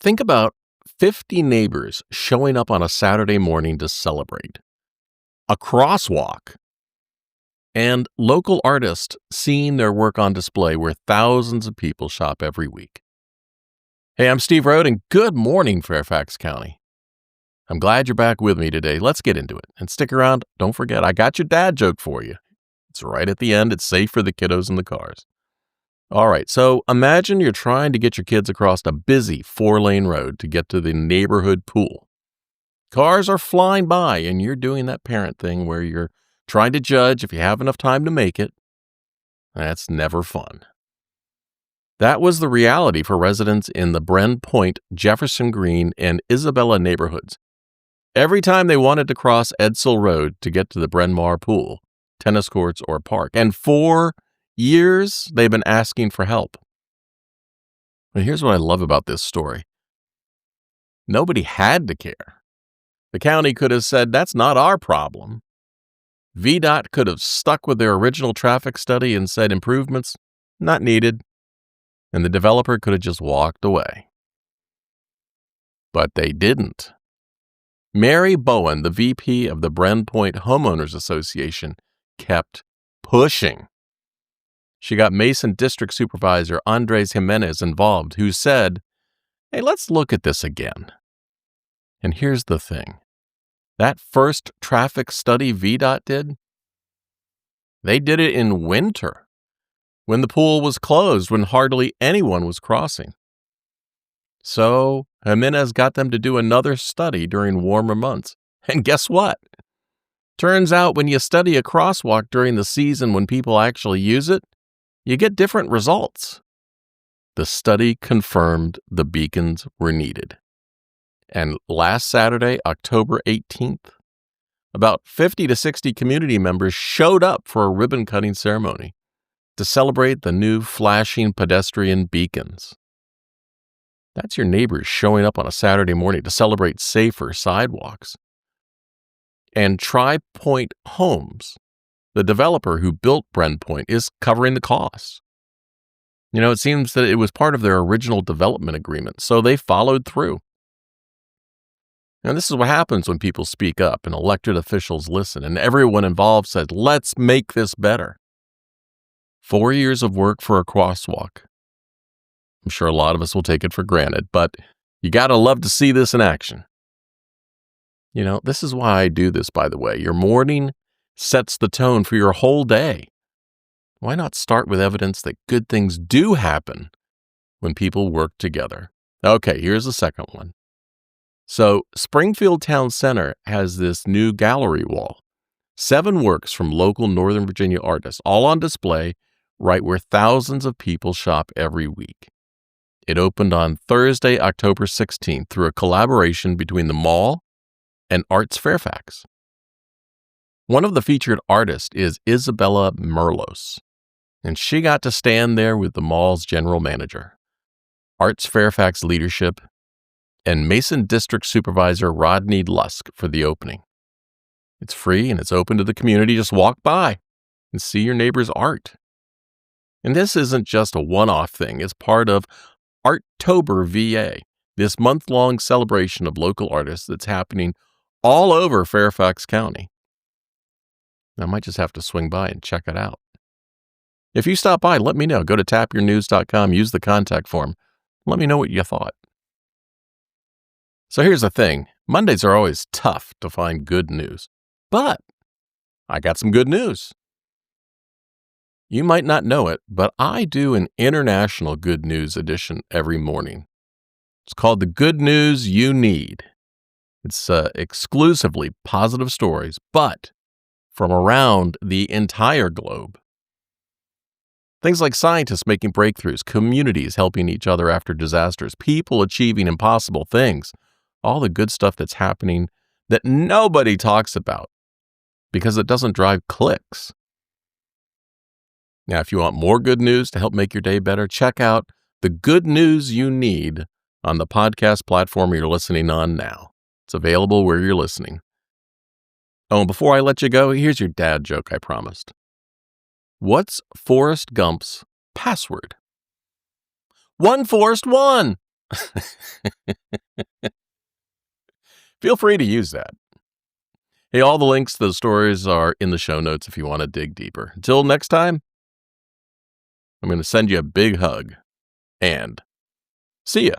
Think about 50 neighbors showing up on a Saturday morning to celebrate, a crosswalk, and local artists seeing their work on display where thousands of people shop every week. Hey, I'm Steve Rhode, and good morning, Fairfax County. I'm glad you're back with me today. Let's get into it. And stick around. Don't forget, I got your dad joke for you. It's right at the end. It's safe for the kiddos in the cars. All right, so imagine you're trying to get your kids across a busy 4-lane road to get to the neighborhood pool. Cars are flying by, and you're doing that parent thing where you're trying to judge if you have enough time to make it. That's never fun. That was the reality for residents in the Bren Point, Jefferson Green, and Isabella neighborhoods. Every time they wanted to cross Edsall Road to get to the Bryn Mawr pool, tennis courts, or park, and for years they've been asking for help. And here's what I love about this story. Nobody had to care. The county could have said, that's not our problem. VDOT could have stuck with their original traffic study and said improvements, not needed. And the developer could have just walked away. But they didn't. Mary Bowen, the VP of the Bren Point Homeowners Association, kept pushing. She got Mason District Supervisor Andres Jimenez involved, who said, hey, let's look at this again. And here's the thing. That first traffic study VDOT did, they did it in winter, when the pool was closed, when hardly anyone was crossing. So Jimenez got them to do another study during warmer months. And guess what? Turns out when you study a crosswalk during the season when people actually use it, you get different results. The study confirmed the beacons were needed. And last Saturday, October 18th, about 50 to 60 community members showed up for a ribbon-cutting ceremony to celebrate the new flashing pedestrian beacons. That's your neighbors showing up on a Saturday morning to celebrate safer sidewalks. And Tri Point Homes, the developer who built Bren Point, is covering the costs. You know, it seems that it was part of their original development agreement, so they followed through. And this is what happens when people speak up and elected officials listen, and everyone involved said, let's make this better. 4 years of work for a crosswalk. I'm sure a lot of us will take it for granted, but you gotta love to see this in action. You know, this is why I do this, by the way. Your morning sets the tone for your whole day. Why not start with evidence that good things do happen when people work together? Okay, here's the second one. So, Springfield Town Center has this new gallery wall. 7 works from local Northern Virginia artists, all on display right where thousands of people shop every week. It opened on Thursday, October 16th through a collaboration between the mall and Arts Fairfax. One of the featured artists is Isabella Merlos, and she got to stand there with the mall's general manager, Arts Fairfax leadership, and Mason District Supervisor Rodney Lusk for the opening. It's free and it's open to the community. Just walk by and see your neighbor's art. And this isn't just a one-off thing. It's part of Arttober VA, this month-long celebration of local artists that's happening all over Fairfax County. I might just have to swing by and check it out. If you stop by, let me know. Go to tapyournews.com, use the contact form. Let me know what you thought. So here's the thing. Mondays are always tough to find good news. But I got some good news. You might not know it, but I do an international good news edition every morning. It's called The Good News You Need. It's exclusively positive stories, but from around the entire globe. Things like scientists making breakthroughs, communities helping each other after disasters, people achieving impossible things, all the good stuff that's happening that nobody talks about because it doesn't drive clicks. Now, if you want more good news to help make your day better, check out The Good News You Need on the podcast platform you're listening on now. It's available where you're listening. Oh, and before I let you go, here's your dad joke I promised. What's Forrest Gump's password? One Forrest One! Feel free to use that. Hey, all the links to those stories are in the show notes if you want to dig deeper. Until next time, I'm going to send you a big hug and see ya.